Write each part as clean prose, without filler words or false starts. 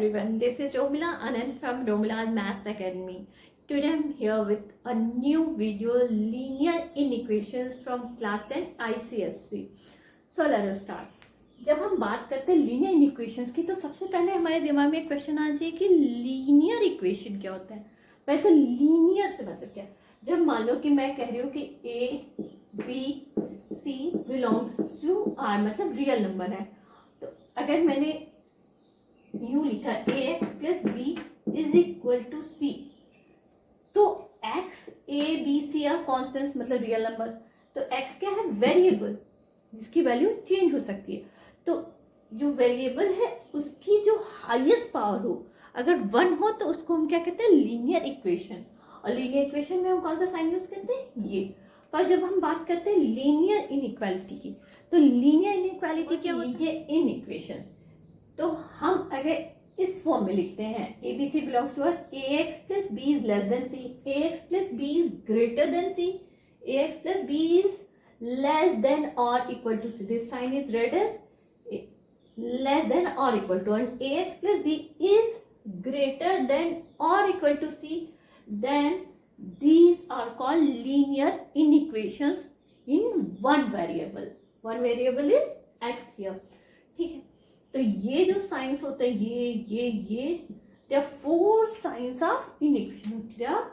everyone, this is Romila Anand from Romila's Maths Academy. Today I'm here with a new video, linear inequations from class 10 ICSE. So let us start. जब हम बात करते हैं linear equations की तो सबसे पहले हमारे दिमाग में एक क्वेश्चन आ जाए कि लीनियर इक्वेशन क्या होता है। पहले तो लीनियर से मतलब क्या है। जब मान लो कि मैं कह रही हूँ कि A B C belongs to R, मतलब रियल नंबर है, तो अगर मैंने यूं लिखा A X plus B is equal to C, तो X A B C are constants मतलब रियल नंबर, तो एक्स क्या है, वेरिएबल जिसकी वैल्यू चेंज हो सकती है। तो जो वेरिएबल है उसकी जो हाईएस्ट पावर हो, अगर 1 हो तो उसको हम क्या कहते हैं, लीनियर इक्वेशन। और लीनियर इक्वेशन में हम कौन सा साइन यूज करते हैं, ये। पर जब हम बात करते हैं लीनियर इनइक्वालिटी की, तो लीनियर इनइक्वालिटी क्या होती है, इन इक्वेशन। तो हम अगर इस फॉर्म में लिखते हैं A B C belongs to A X plus B is less than C, A X plus B is greater than C, A X plus B is less than और equal to C, this sign is read as less than और equal to, and A X plus B is greater than और equal to C, then these are called linear inequations in one variable. One variable is x here. ठीक है, तो ये जो science होते हैं ये there are 4 signs of inequation. There are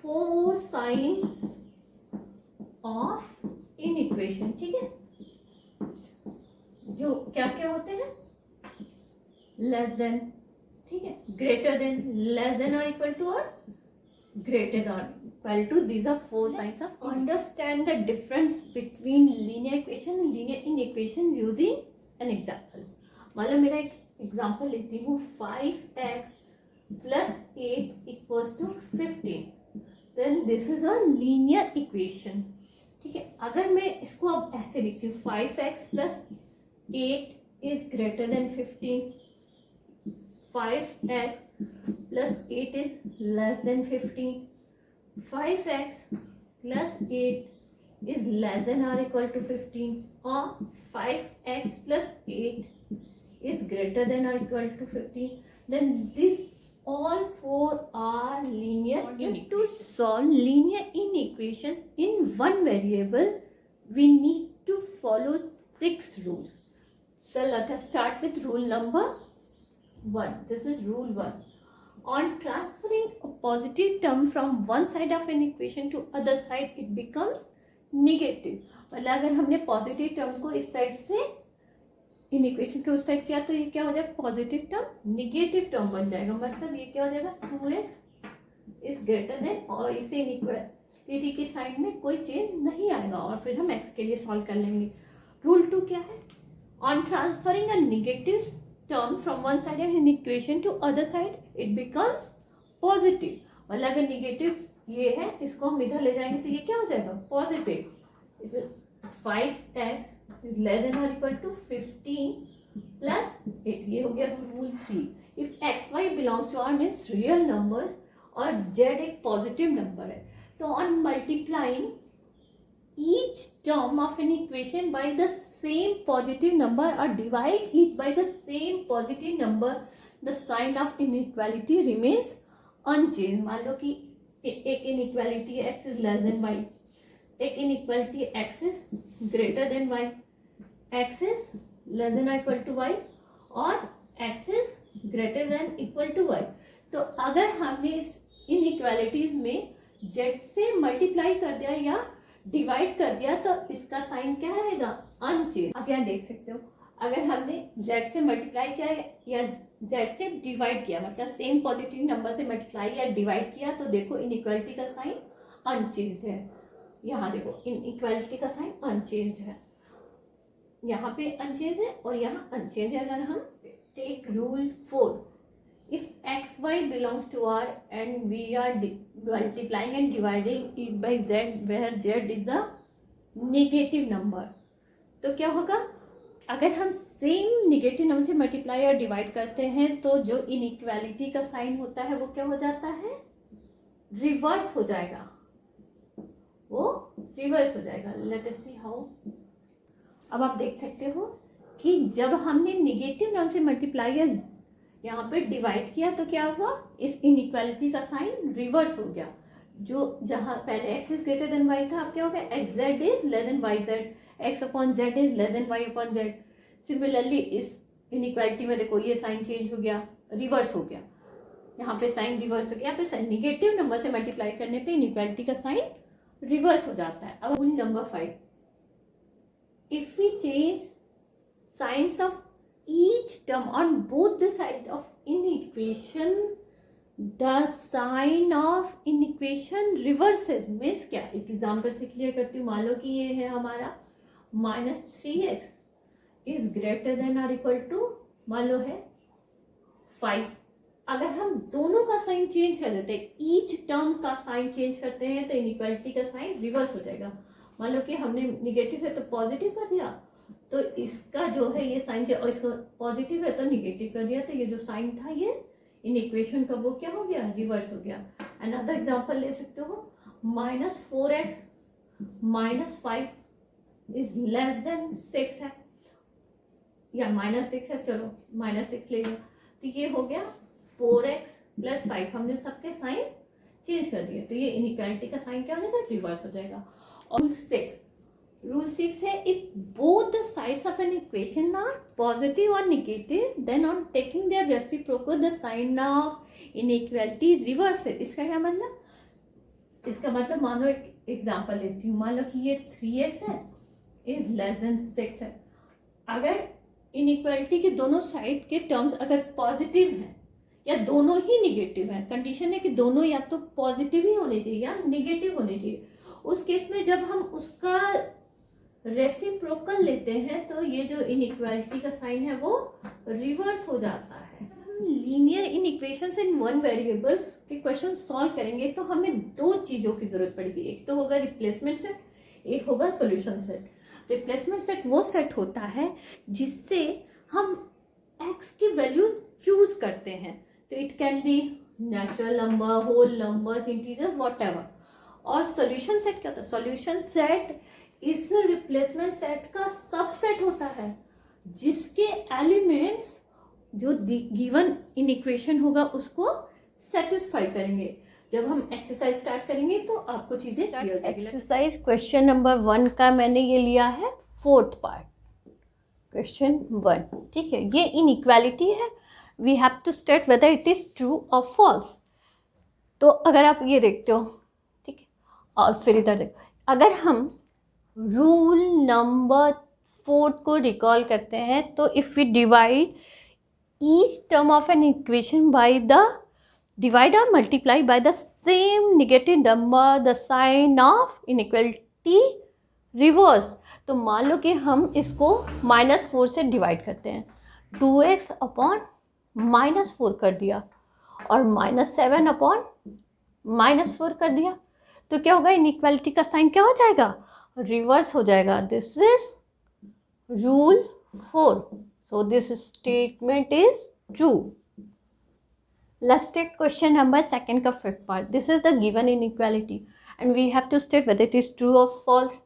4 signs of inequation. ठीक है, जो क्या क्या होते हैं, लेस देन, ठीक है, ग्रेटर देन, लेस देन और इक्वल टू और greater than equal to. These are 4 signs of. Understand the difference between linear equation and linear inequation using an example. मान लो मेरा एक एग्जाम्पल लेती हूँ, 5x plus 8 equals to 15. Then this is a linear equation. ठीक है, अगर मैं इसको अब ऐसे लिखती हूँ, 5x plus 8 is greater than 15, 5x plus 8 is less than 15, 5x plus 8 is less than or equal to 15, or 5x plus 8 is greater than or equal to 15, then this all 4 are linear inequations. To solve linear inequations in one variable, we need to follow 6 rules. So let us start with rule number 1. This is rule 1. On transferring a positive term from one side of an equation to other side, it becomes negative. मतलब अगर हमने positive term को इस side से in equation के उस side किया तो ये क्या हो जाएगा, पॉजिटिव टर्म निगेटिव टर्म बन जाएगा। मतलब ये क्या हो जाएगा, 2x इज ग्रेटर देन, और इसे इनइक्वालिटी के साइन में कोई चेंज नहीं आएगा, और फिर हम x के लिए सॉल्व कर लेंगे। रूल 2 क्या है, on transferring a negative term from one side of an equation to other side, it becomes positive. मतलब अगर नेगेटिव ये है, इसको हम इधर ले जाएंगे तो ये क्या हो जाएगा, positive. 5x is less than or equal to 15 plus 8, ये हो गया rule 3. If x y belongs to R means real numbers और z एक पॉजिटिव नंबर है, तो on multiplying each term of an equation by the same positive number or divide it by the same positive number, the sign of inequality remains unchanged. मान लो कि एक inequality x is less than y, एक inequality x is greater than y, x is less than or equal to y, और x is greater than equal to y. तो अगर हमने इस inequalities में z से मल्टीप्लाई कर दिया या डिवाइड कर दिया तो इसका साइन क्या रहेगा, अनचेंज। आप यहाँ देख सकते हो, अगर हमने z से मल्टीप्लाई किया या z से डिवाइड किया, मतलब सेम पॉजिटिव नंबर से मल्टीप्लाई या डिवाइड किया, तो देखो इनइक्वालिटी का साइन अनचेंज है। यहाँ देखो इनइक्वालिटी का साइन अनचेंज है, यहाँ पे अनचेंज है और यहाँ अनचेंज है। अगर हम take rule 4, if x y belongs to R and we are multiplying and dividing it by z where z is a negative number, तो क्या होगा, अगर हम सेम नेगेटिव नंबर से मल्टीप्लाई और डिवाइड करते हैं तो जो इनइक्वालिटी का साइन होता है वो क्या हो जाता है, रिवर्स हो जाएगा, वो रिवर्स हो जाएगा। Let us see how. अब आप देख सकते हो कि जब हमने नेगेटिव नंबर से मल्टीप्लाई या यहाँ पे डिवाइड किया तो क्या हुआ, इस इनइक्वालिटी का साइन रिवर्स हो गया। जो जहाँ पहले x is greater than y था, अब क्या हो गया, x z is less than y z, x upon z is less than y upon z. Similarly इस इनइक्वालिटी में देखो ये साइन चेंज हो गया, रिवर्स हो गया, यहाँ पे साइन रिवर्स हो गया। यहाँ पे निगेटिव नंबर से मल्टीप्लाई करने पे इनइक्वालिटी का साइन रिवर्स हो जाता है। अब rule number 5, if we change signs of each term on both the sides of inequation, the sign of inequation reverses। Means क्या, एक एग्जाम्पल से क्लियर करती हूँ। मान लो कि ये है हमारा -3x इज ग्रेटर देन और इक्वल टू मान लो है 5। अगर हम दोनों का साइन चेंज कर देते हैं, ईच टर्म का साइन चेंज करते हैं, तो इनइक्वालिटी का साइन रिवर्स हो जाएगा। मान लो कि हमने निगेटिव है तो पॉजिटिव कर दिया, तो इसका जो है ये साइन और इसका पॉजिटिव है तो निगेटिव कर दिया, तो ये जो साइन था ये इन इक्वेशन का वो क्या हो गया, रिवर्स हो गया। अनदर एग्जांपल ले सकते हो, -4x - 5 इज लेस देन 6 है, या -6 है, चलो -6 ले लो, तो ये हो गया 4x + 5। हमने सबके साइन चेंज कर दिए, तो ये इनइक्वालिटी का साइन क्या हो जाएगा, रिवर्स हो जाएगा। और रूल 6 है, if both the sides of an equation are positive और negative, then on taking their reciprocal the sign of inequality reverses. इसका क्या मतलब, इसका मतलब मानो एक एग्जांपल लेती हूँ, मान लो कि ये 3x है इज लेस देन 6 है। अगर इनइक्वालिटी के दोनों साइड के टर्म्स अगर पॉजिटिव हैं या दोनों ही निगेटिव हैं, कंडीशन है कि दोनों या तो पॉजिटिव ही होने चाहिए या निगेटिव होने चाहिए, उस केस में जब हम उसका रेसिप्रोकल लेते हैं तो ये जो इनइक्वालिटी का साइन है वो रिवर्स हो जाता है। हम लीनियर इनइक्वेशंस इन वन वेरिएबल्स के क्वेश्चन सॉल्व करेंगे तो हमें दो चीज़ों की जरूरत पड़ेगी, एक तो होगा रिप्लेसमेंट सेट, एक होगा सॉल्यूशन सेट। रिप्लेसमेंट सेट वो सेट होता है जिससे हम x की वैल्यू चूज करते हैं, तो it can be natural number, whole numbers, integer, whatever. और सॉल्यूशन सेट क्या होता है, सॉल्यूशन सेट इस रिप्लेसमेंट सेट का सबसेट होता है जिसके एलिमेंट्स जो गिवन इनइक्वेशन होगा उसको सेटिस्फाई करेंगे। जब हम एक्सरसाइज स्टार्ट करेंगे तो आपको चीजें क्लियर हो जाएगी। एक्सरसाइज क्वेश्चन नंबर 1 का मैंने ये लिया है 4th पार्ट, क्वेश्चन 1, ठीक है। ये इनइक्वालिटी है, we have to state whether it is true और फॉल्स। तो अगर आप ये देखते हो, ठीक है, और फिर इधर देखो, अगर हम रूल नंबर 4 को रिकॉल करते हैं तो if we divide each term of an equation by the divide और multiply by the same negative number, the sign of inequality reverse. तो मान लो कि हम इसको -4 से डिवाइड करते हैं, 2x अपॉन -4 कर दिया और -7 अपॉन -4 कर दिया, तो क्या होगा, इनइक्वालिटी का साइन क्या हो जाएगा, रिवर्स हो जाएगा। This is rule 4, so this statement is true. Let's take question number 2 का 5th part. This is the given inequality and we have to state whether it is true or false.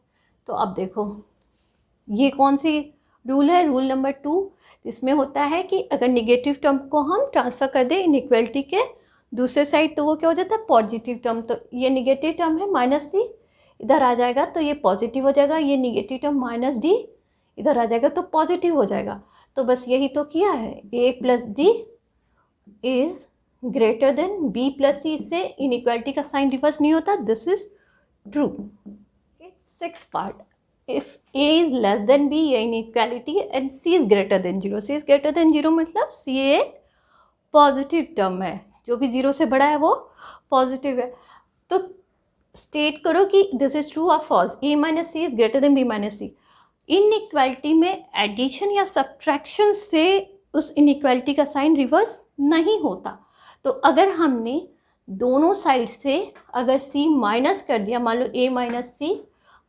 तो अब देखो ये कौन सी rule है, rule number 2। इसमें होता है कि अगर निगेटिव टर्म को हम ट्रांसफ़र कर दें इनइक्वालिटी के दूसरे साइड तो वो क्या हो जाता है, पॉजिटिव टर्म। तो ये निगेटिव टर्म है -c, इधर आ जाएगा तो ये पॉजिटिव हो जाएगा, ये निगेटिव टर्म -d इधर आ जाएगा तो पॉजिटिव हो जाएगा। तो बस यही तो किया है, a + d is greater than b + c, इससे इनइक्वालिटी का साइन रिवर्स नहीं होता, this is true. 6th part, if a is less then b, ये inequality and c is greater then 0। c is greater then 0 मतलब c एक positive term है, जो भी 0 से बड़ा है वो पॉजिटिव है। तो स्टेट करो कि दिस इज ट्रू और false, a - c is greater than b - c। Inequality में एडिशन या सब्ट्रैक्शन से उस इनइक्वालिटी का साइन रिवर्स नहीं होता। तो अगर हमने दोनों साइड से अगर c माइनस कर दिया, मान लो a - c,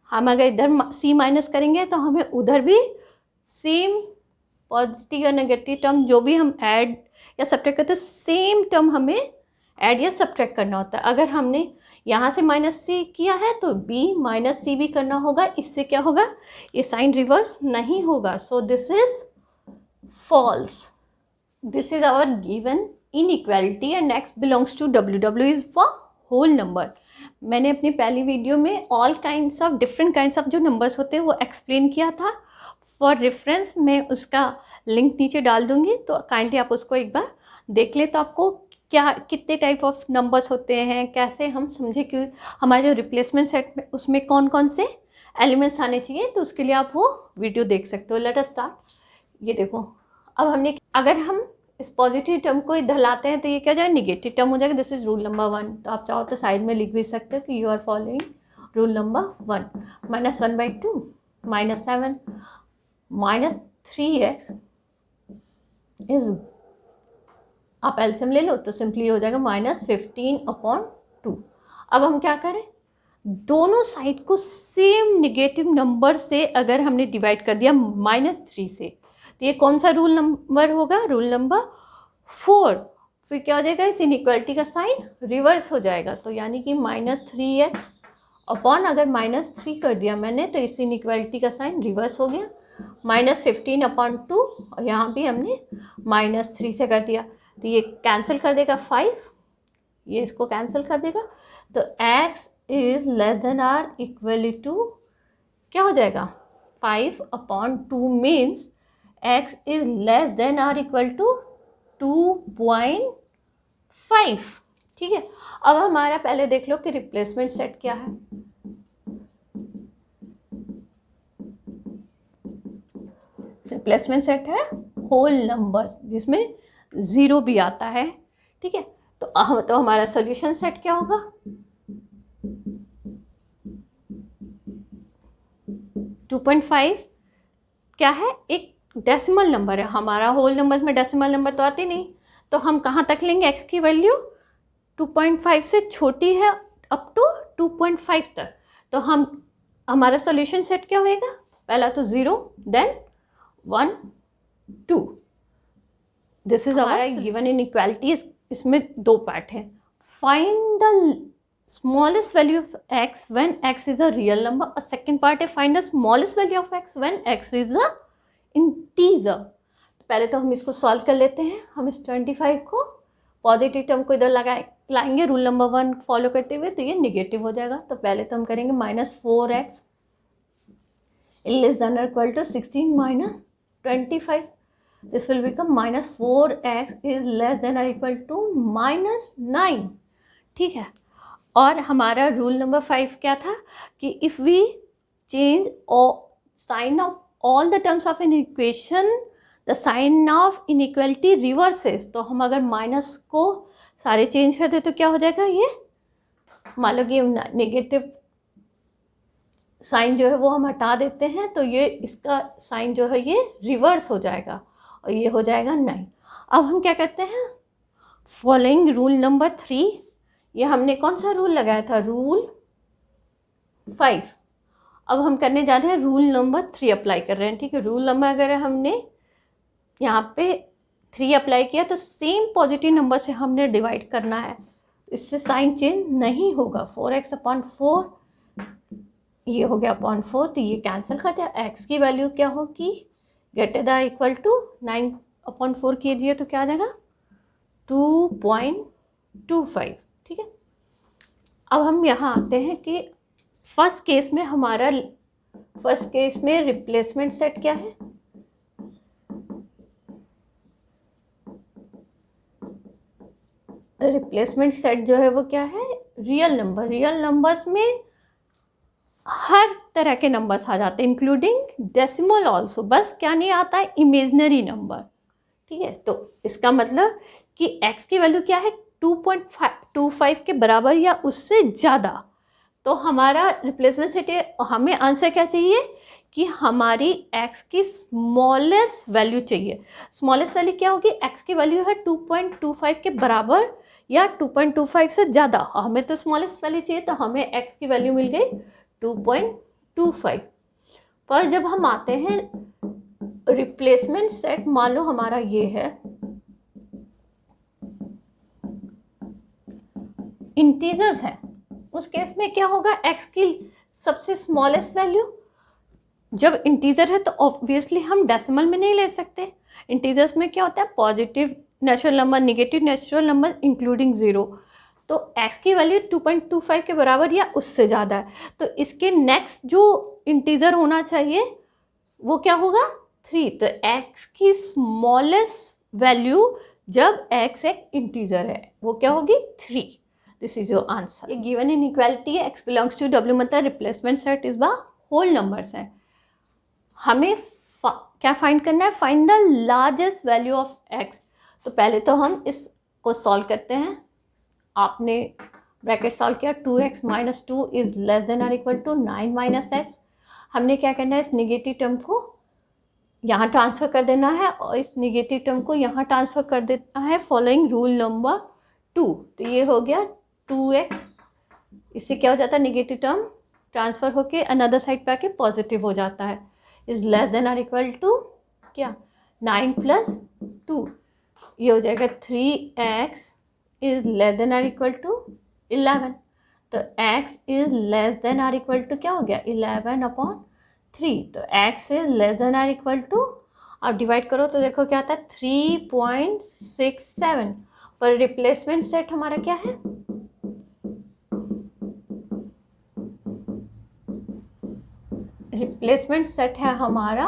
हम अगर इधर c माइनस करेंगे तो हमें उधर भी सेम पॉजिटिव या नेगेटिव टर्म जो भी हम ऐड या सब्ट्रैक्ट करते हैं, सेम टर्म हमें ऐड या सब्ट्रैक्ट करना होता है। अगर हमने यहाँ से -c किया है तो b - c भी करना होगा, इससे क्या होगा, ये साइन रिवर्स नहीं होगा। So this is false. This is our given inequality and x belongs to W. W is for whole number. मैंने अपनी पहली वीडियो में all kinds of different kinds of जो नंबर्स होते हैं वो एक्सप्लेन किया था. फॉर रेफरेंस मैं उसका लिंक नीचे डाल दूंगी, तो काइंडली आप उसको एक बार देख ले, तो आपको क्या कितने टाइप ऑफ नंबर्स होते हैं, कैसे हम समझे कि हमारे जो रिप्लेसमेंट सेट में उसमें कौन कौन से एलिमेंट्स आने चाहिए, तो उसके लिए आप वो वीडियो देख सकते हो. Let us start. ये देखो, अब हमने अगर हम इस पॉजिटिव टर्म को इधर लाते हैं तो ये क्या हो जाएगा, निगेटिव टर्म हो जाएगा. This is rule number 1. तो आप चाहो तो साइड में लिख भी सकते हो कि you are following rule number 1. -1/2 -7 -3x is, आप एलसीएम ले लो तो सिंपली हो जाएगा -15/2. अब हम क्या करें, दोनों साइड को सेम निगेटिव नंबर से अगर हमने डिवाइड कर दिया -3 से, तो ये कौन सा रूल नंबर होगा, रूल नंबर 4. फिर क्या हो जाएगा, इस इनइक्वालिटी का साइन रिवर्स हो जाएगा. तो यानी कि -3x अपॉन, अगर -3 कर दिया मैंने तो इस इनइक्वालिटी का साइन रिवर्स हो गया. -15/2 और यहाँ भी हमने -3 से कर दिया, तो ये कैंसिल कर देगा 5, ये इसको कैंसिल कर देगा. तो x is less than or equal to क्या हो जाएगा, 5/2 means x is less than or equal to 2.5. ठीक है. अब हमारा पहले देख लो कि रिप्लेसमेंट सेट क्या है. रिप्लेसमेंट सेट है होल नंबर जिसमें 0 भी आता है. ठीक है. तो हमारा सॉल्यूशन सेट क्या होगा, 2.5 क्या है, एक डेसिमल नंबर है. हमारा होल नंबर्स में डेसिमल नंबर तो आते नहीं, तो हम कहाँ तक लेंगे, x की वैल्यू 2.5 से छोटी है अप टू 2.5 तक. तो हमारा सॉल्यूशन सेट क्या होएगा, पहला तो 0, देन 1, 2. दिस इज हमारा गिवन इनइक्वालिटी. इसमें 2 पार्ट हैं. Find the smallest value of x when x is a real number, और सेकेंड पार्ट है find the smallest value of x when x is a integer. पहले तो हम इसको solve कर लेते हैं. हम इस 25 को पॉजिटिव टर्म को इधर लाएंगे रूल नंबर 1 फॉलो करते हुए, तो ये निगेटिव हो जाएगा. तो पहले तो हम करेंगे -4x लेस देन और equal to 16 -25. This will become -4x is less than और इक्वल टू -9. ठीक है. और हमारा रूल नंबर 5 क्या था कि if we change sign of all the terms of an equation, the sign of inequality reverses. तो हम अगर माइनस को सारे चेंज कर दे तो क्या हो जाएगा, ये मान लो कि नेगेटिव साइन जो है वो हम हटा देते हैं, तो ये इसका साइन जो है ये रिवर्स हो जाएगा और ये हो जाएगा 9. अब हम क्या करते हैं, फॉलोइंग रूल नंबर 3. ये हमने कौन सा रूल लगाया था, रूल 5. अब हम करने जा रहे हैं रूल नंबर 3 अप्लाई कर रहे हैं. ठीक है. रूल नंबर अगर हमने यहाँ पे 3 अप्लाई किया तो सेम पॉजिटिव नंबर से हमने डिवाइड करना है, तो इससे साइन चेंज नहीं होगा. 4x/4 ये हो गया अपॉन 4, तो ये कैंसिल कर दिया. x की वैल्यू क्या होगी, ग्रेटर देन इक्वल टू 9/4 कीजिए तो क्या आ जाएगा, 2.25. ठीक है. अब हम यहाँ आते हैं कि फर्स्ट केस में रिप्लेसमेंट सेट क्या है, रिप्लेसमेंट सेट जो है वो क्या है, रियल नंबर. रियल नंबर्स में हर तरह के नंबर्स आ जाते हैं इंक्लूडिंग डेसिमल ऑल्सो, बस क्या नहीं आता है, इमेजनरी नंबर. ठीक है. तो इसका मतलब कि x की वैल्यू क्या है, 2.25 के बराबर या उससे ज़्यादा. तो हमारा रिप्लेसमेंट सेट है. हमें आंसर क्या चाहिए कि हमारी x की स्मॉलेस्ट वैल्यू चाहिए. स्मॉलेस्ट वैल्यू क्या होगी, x की वैल्यू है 2.25 के बराबर या 2.25 से ज़्यादा. हमें तो स्मॉलेस्ट वैल्यू चाहिए, तो हमें x की वैल्यू मिल गई 2.25. पर जब हम आते हैं रिप्लेसमेंट सेट, मान लो हमारा ये है इंटीजर्स है, उस केस में क्या होगा, x की सबसे स्मॉलेस्ट वैल्यू, जब इंटीजर है तो ऑब्वियसली हम डेसिमल में नहीं ले सकते, इंटीजर्स में क्या होता है, positive natural number, negative natural number including zero. तो x की वैल्यू 2.25 के बराबर या उससे ज़्यादा है, तो इसके नेक्स्ट जो इंटीजर होना चाहिए वो क्या होगा, 3। तो x की स्मॉलेस्ट वैल्यू जब x एक इंटीजर है वो क्या होगी, 3। This is your answer. ये गिवन इनइक्वालिटी है, x बिलोंग्स टू w, मतलब replacement set is the whole numbers है। हमें क्या फाइंड करना है, find the largest value of x। तो पहले तो हम इसको सॉल्व करते हैं। आपने ब्रैकेट सॉल्व किया, 2x minus 2 is less than और इक्वल टू 9 माइनस एक्स। हमने क्या करना है, इस निगेटिव टर्म को यहाँ ट्रांसफ़र कर देना है और इस निगेटिव टर्म को यहाँ ट्रांसफ़र कर देना है फॉलोइंग रूल नंबर 2। तो ये हो गया 2x, इससे क्या हो जाता है, निगेटिव टर्म ट्रांसफ़र होके अनदर साइड पे आके पॉजिटिव हो जाता है। इज़ लेस देन और इक्वल टू क्या, 9 प्लस 2, ये हो जाएगा 3x इज़ लेस देन और इक्वल टू 11। तो x इज़ लेस देन और इक्वल टू क्या हो गया, 11/3। तो x इज़ लेस देन और इक्वल टू, और डिवाइड करो तो देखो क्या आता है, 3.67। पर रिप्लेसमेंट सेट हमारा क्या है, रिप्लेसमेंट सेट है हमारा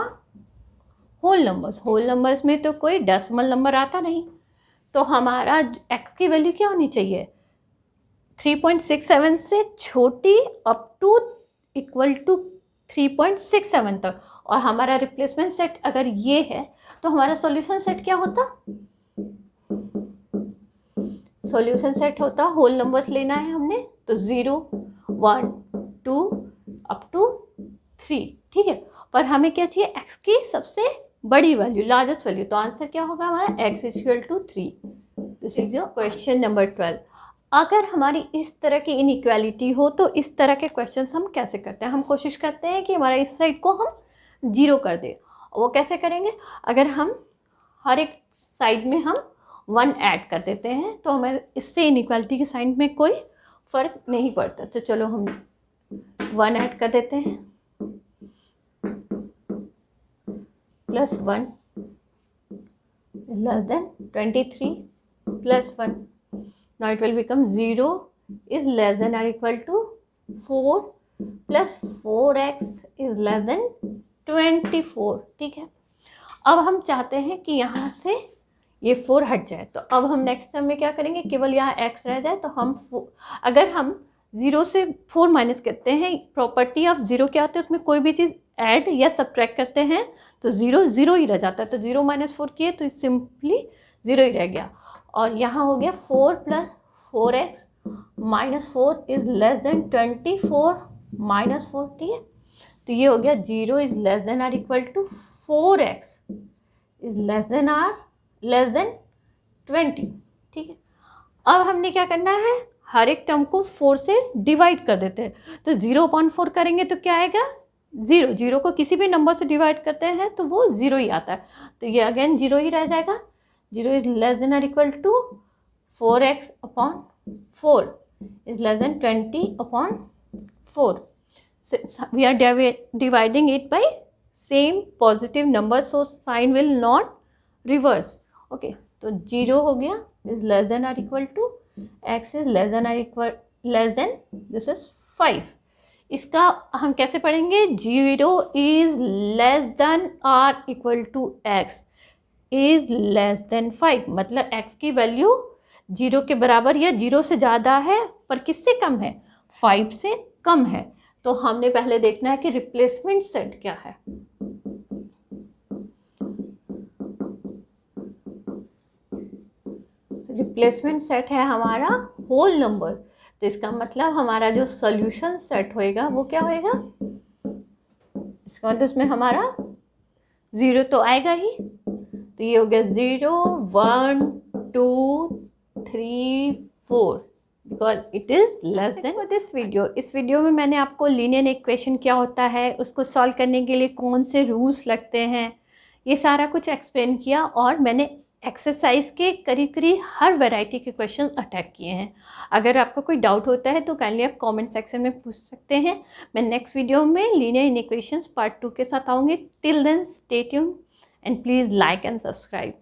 होल नंबर्स। होल नंबर्स में तो कोई डेसिमल नंबर आता नहीं, तो हमारा x की वैल्यू क्या होनी चाहिए, 3.67 से छोटी अप टू इक्वल टू 3.67 तक। और हमारा रिप्लेसमेंट सेट अगर ये है तो हमारा सॉल्यूशन सेट क्या होता, सॉल्यूशन सेट होता, होल नंबर्स लेना है हमने, तो 0 1 2 अप टू 3, ठीक है। पर हमें क्या चाहिए, x की सबसे बड़ी वैल्यू, लार्जेस्ट वैल्यू। तो आंसर क्या होगा हमारा, x equal to 3। This is your question number 12। अगर हमारी इस तरह की इनइक्वालिटी हो तो इस तरह के क्वेश्चंस हम कैसे करते हैं, हम कोशिश करते हैं कि हमारा इस साइड को हम 0 कर दें। वो कैसे करेंगे, अगर हम हर एक साइड में हम 1 ऐड कर देते हैं तो हमारे इससे इनइक्वालिटी के साइन में कोई फ़र्क नहीं पड़ता। तो चलो हम 1 ऐड कर देते हैं, +1 less than 23 +1। Now it will become 0 is less than or equal to 4 plus 4x is less than 24, ठीक है। अब हम चाहते हैं कि यहाँ से ये 4 हट जाए, तो अब हम नेक्स्ट टर्म में क्या करेंगे, केवल यहाँ x रह जाए। तो हम अगर हम 0 से 4 माइनस करते हैं, प्रॉपर्टी ऑफ 0 क्या होती है, उसमें कोई भी चीज़ ऐड या सब्ट्रैक्ट करते हैं तो 0 0 ही रह जाता है। तो 0 - 4 किए तो सिंपली 0 ही रह गया। और यहाँ हो गया 4 + 4x - 4 इज़ लेस देन 24 - 4, ठीक है। तो ये हो गया 0 इज़ लेस देन और equal to 4x is less than 20, ठीक है। अब हमने क्या करना है, हर एक टर्म को 4 से डिवाइड कर देते हैं। तो 0/4 करेंगे तो क्या आएगा, 0। 0 को किसी भी नंबर से डिवाइड करते हैं तो वो 0 ही आता है। तो ये अगेन 0 ही रह जाएगा। 0 इज़ लेस देन और equal to 4x/4 is less than 20/4. So we are dividing it by same positive number, so sign will not reverse. Okay, तो 0 हो गया is less than or equal to x is less than or equal less than this is 5. इसका हम कैसे पढ़ेंगे, 0 is less than or equal to x is less than 5, मतलब x की value 0 के बराबर या 0 से ज़्यादा है पर किससे कम है, 5 से कम है। तो हमने पहले देखना है कि रिप्लेसमेंट सेट क्या है। रिप्लेसमेंट सेट है हमारा होल नंबर, तो इसका मतलब हमारा जो सॉल्यूशन सेट होएगा वो क्या होएगा, इसका मतलब इसमें हमारा 0 तो आएगा ही। तो ये हो गया 0 1 2 3 4 because it is less then. For this video, इस वीडियो में मैंने आपको लीनियर इक्वेशन क्या होता है, उसको सॉल्व करने के लिए कौन से रूल्स लगते हैं, ये सारा कुछ एक्सप्लेन किया। और मैंने एक्सरसाइज के करीब करीब हर वैरायटी के क्वेश्चन अटैक किए हैं। अगर आपको कोई डाउट होता है तो काइंडली आप कमेंट सेक्शन में पूछ सकते हैं। मैं नेक्स्ट वीडियो में लीनियर इक्वेशंस पार्ट 2 के साथ आऊँगी। Till then stay tuned and please like and subscribe.